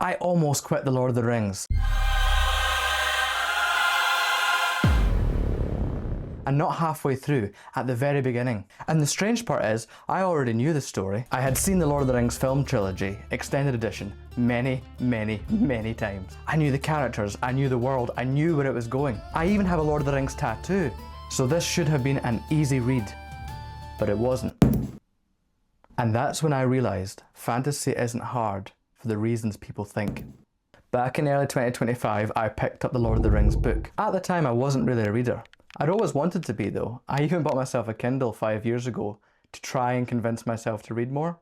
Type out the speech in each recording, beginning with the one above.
I almost quit The Lord of the Rings. And not halfway through, at the very beginning. And the strange part is, I already knew the story. I had seen the Lord of the Rings film trilogy, extended edition, many times. I knew the characters, I knew the world, I knew where it was going. I even have a Lord of the Rings tattoo. So this should have been an easy read, but it wasn't. And that's when I realised fantasy isn't hard for the reasons people think. Back in early 2025, I picked up the Lord of the Rings book. At the time, I wasn't really a reader. I'd always wanted to be though. I even bought myself a Kindle 5 years ago to try and convince myself to read more.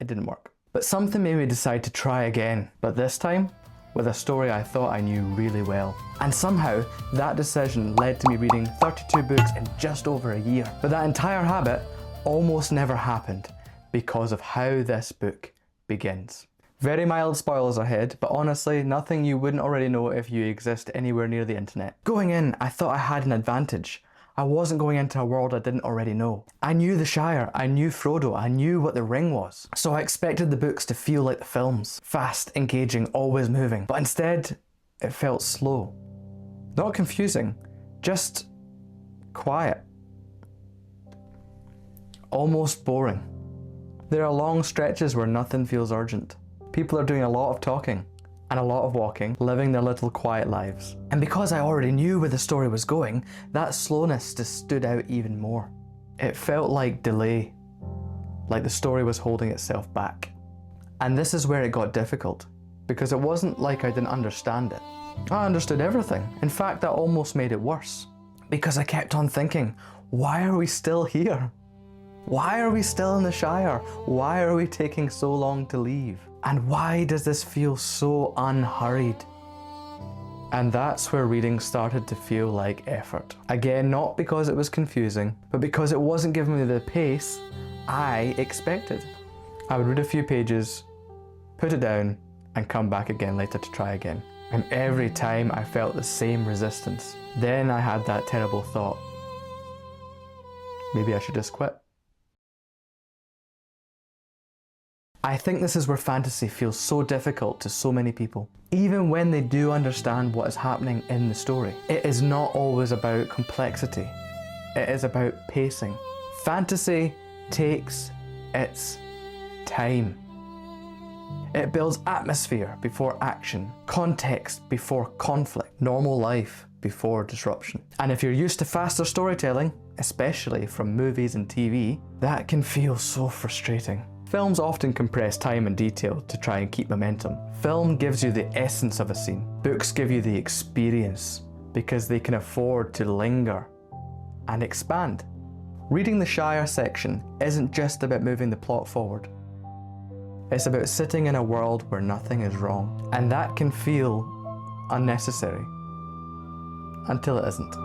It didn't work. But something made me decide to try again, but this time with a story I thought I knew really well. And somehow that decision led to me reading 32 books in just over a year. But that entire habit almost never happened because of how this book begins. Very mild spoilers ahead, but honestly, nothing you wouldn't already know if you exist anywhere near the internet. Going in, I thought I had an advantage. I wasn't going into a world I didn't already know. I knew the Shire, I knew Frodo, I knew what the ring was. So I expected the books to feel like the films. Fast, engaging, always moving. But instead, it felt slow. Not confusing, just quiet. Almost boring. There are long stretches where nothing feels urgent. People are doing a lot of talking and a lot of walking, living their little quiet lives. And because I already knew where the story was going, that slowness just stood out even more. It felt like delay, like the story was holding itself back. And this is where it got difficult, because it wasn't like I didn't understand it. I understood everything. In fact, that almost made it worse, because I kept on thinking, why are we still here? Why are we still in the Shire? Why are we taking so long to leave? And why does this feel so unhurried? And that's where reading started to feel like effort. Again, not because it was confusing, but because it wasn't giving me the pace I expected. I would read a few pages, put it down, and come back again later to try again. And every time I felt the same resistance. Then I had that terrible thought, maybe I should just quit. I think this is where fantasy feels so difficult to so many people. Even when they do understand what is happening in the story, it is not always about complexity. It is about pacing. Fantasy takes its time. It builds atmosphere before action, context before conflict, normal life before disruption. And if you're used to faster storytelling, especially from movies and TV, that can feel so frustrating. Films often compress time and detail to try and keep momentum. Film gives you the essence of a scene. Books give you the experience because they can afford to linger and expand. Reading the Shire section isn't just about moving the plot forward. It's about sitting in a world where nothing is wrong, and that can feel unnecessary until it isn't.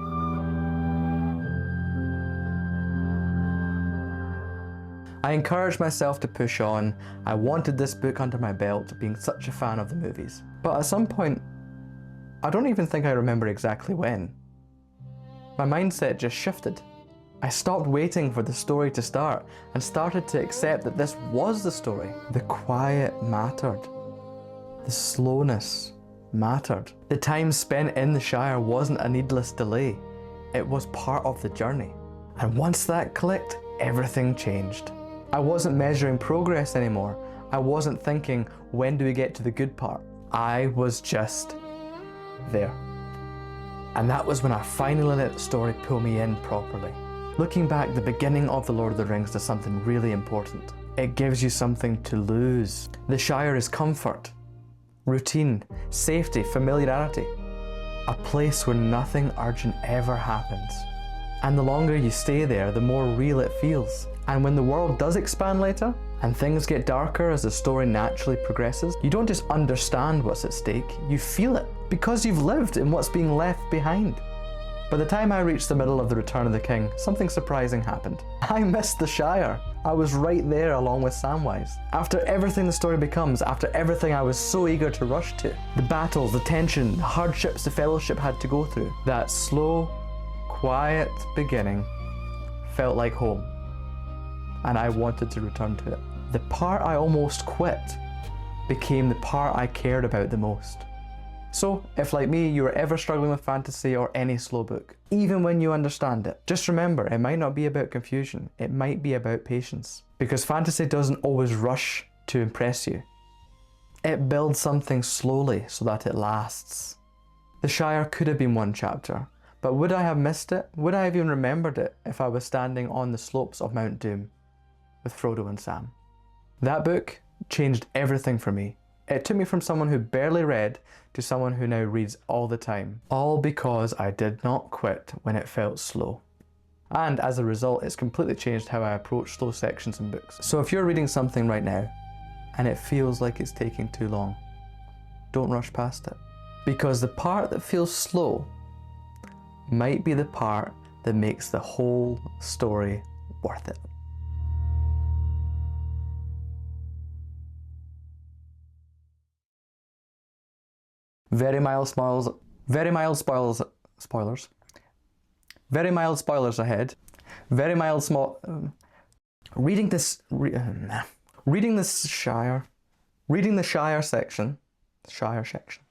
I encouraged myself to push on. I wanted this book under my belt, being such a fan of the movies. But at some point, I don't even think I remember exactly when, my mindset just shifted. I stopped waiting for the story to start and started to accept that this was the story. The quiet mattered. The slowness mattered. The time spent in the Shire wasn't a needless delay. It was part of the journey. And once that clicked, everything changed. I wasn't measuring progress anymore. I wasn't thinking, when do we get to the good part? I was just there. And that was when I finally let the story pull me in properly. Looking back, the beginning of The Lord of the Rings does something really important. It gives you something to lose. The Shire is comfort, routine, safety, familiarity. A place where nothing urgent ever happens. And the longer you stay there, the more real it feels. And when the world does expand later, and things get darker as the story naturally progresses, you don't just understand what's at stake, you feel it, because you've lived in what's being left behind. By the time I reached the middle of The Return of the King, something surprising happened. I missed the Shire. I was right there along with Samwise. After everything the story becomes, after everything I was so eager to rush to, the battles, the tension, the hardships the Fellowship had to go through, that slow, quiet beginning felt like home. And I wanted to return to it. The part I almost quit became the part I cared about the most. So, if like me, you are ever struggling with fantasy or any slow book, even when you understand it, just remember it might not be about confusion, it might be about patience. Because fantasy doesn't always rush to impress you. It builds something slowly so that it lasts. The Shire could have been one chapter, but would I have missed it? Would I have even remembered it if I was standing on the slopes of Mount Doom with Frodo and Sam? That book changed everything for me. It took me from someone who barely read to someone who now reads all the time. All because I did not quit when it felt slow. And as a result, it's completely changed how I approach slow sections in books. So if you're reading something right now and it feels like it's taking too long, don't rush past it. Because the part that feels slow might be the part that makes the whole story worth it. Very mild spoilers ahead. Reading the Shire section